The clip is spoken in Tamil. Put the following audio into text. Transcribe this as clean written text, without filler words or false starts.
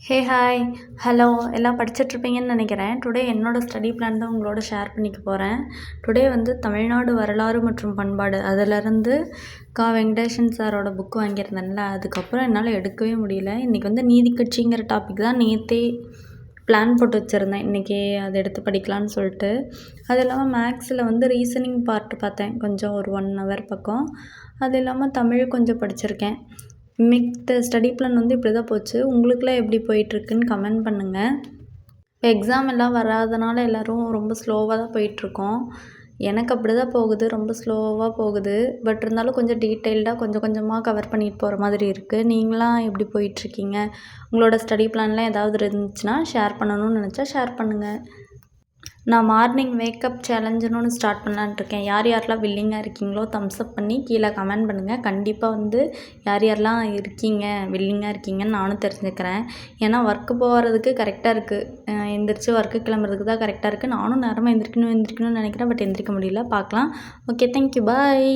ஹே ஹாய் ஹலோ எல்லாம் படிச்சிட்ருப்பீங்கன்னு நினைக்கிறேன். டுடே என்னோட ஸ்டடி பிளான் தான் உங்களோட ஷேர் பண்ணிக்க போகிறேன். டுடே வந்து தமிழ்நாடு வரலாறு மற்றும் பண்பாடு அதிலருந்து வெங்கடேஷன் சாரோட புக் வாங்கியிருந்தேன்ல, அதுக்கப்புறம் என்னால் எடுக்கவே முடியல. இன்றைக்கி வந்து நீதிக்கட்சிங்கிற டாபிக் தான் நேற்றே பிளான் போட்டு வச்சுருந்தேன். இன்றைக்கி அதை எடுத்து படிக்கலான்னு சொல்லிட்டு. அது இல்லாமல் மேக்ஸில் வந்து ரீசனிங் பார்ட் பார்த்தேன் கொஞ்சம் ஒரு 1 ஹவர் பக்கம். அது இல்லாமல் தமிழ் கொஞ்சம் படிச்சிருக்கேன். மித்த ஸ்டடி பிளான் வந்து இப்படி தான் போச்சு. உங்களுக்குலாம் எப்படி போயிட்டுருக்குன்னு கமெண்ட் பண்ணுங்கள். இப்போ எக்ஸாம் எல்லாம் வராதனால எல்லோரும் ரொம்ப ஸ்லோவாக தான் போயிட்டுருக்கோம். எனக்கு அப்படி தான் போகுது, ரொம்ப ஸ்லோவாக போகுது. பட் இருந்தாலும் கொஞ்சம் டீட்டெயில்டாக கொஞ்சம் கொஞ்சமாக கவர் பண்ணிட்டு போகிற மாதிரி இருக்குது. நீங்களாம் எப்படி போயிட்டுருக்கீங்க? உங்களோட ஸ்டடி பிளான்லாம் ஏதாவது இருந்துச்சுன்னா ஷேர் பண்ணணும்னு நினச்சா ஷேர் பண்ணுங்கள். நான் மார்னிங் வேக்கப் சேலஞ்சுன்னு ஒன்று ஸ்டார்ட் பண்ணலான்ட்ருக்கேன். யார் யாரெல்லாம் வில்லிங்காக இருக்கீங்களோ தம்ஸ் அப் பண்ணி கீழே கமெண்ட் பண்ணுங்கள். கண்டிப்பாக வந்து யார் யாரெல்லாம் இருக்கீங்க வில்லிங்காக இருக்கீங்கன்னு நானும் தெரிஞ்சுக்கிறேன். ஏன்னா ஒர்க்கு போகிறதுக்கு கரெக்டாக இருக்குது. எந்திரிச்சு ஒர்க்கு கிளம்புறதுக்கு தான் கரெக்டாக இருக்குது. நானும் நேரமாக எந்திரிக்கணும்னு நினைக்கிறேன். பட் எந்திரிக்க முடியல. பார்க்கலாம். ஓகே, தேங்க்யூ, பாய்.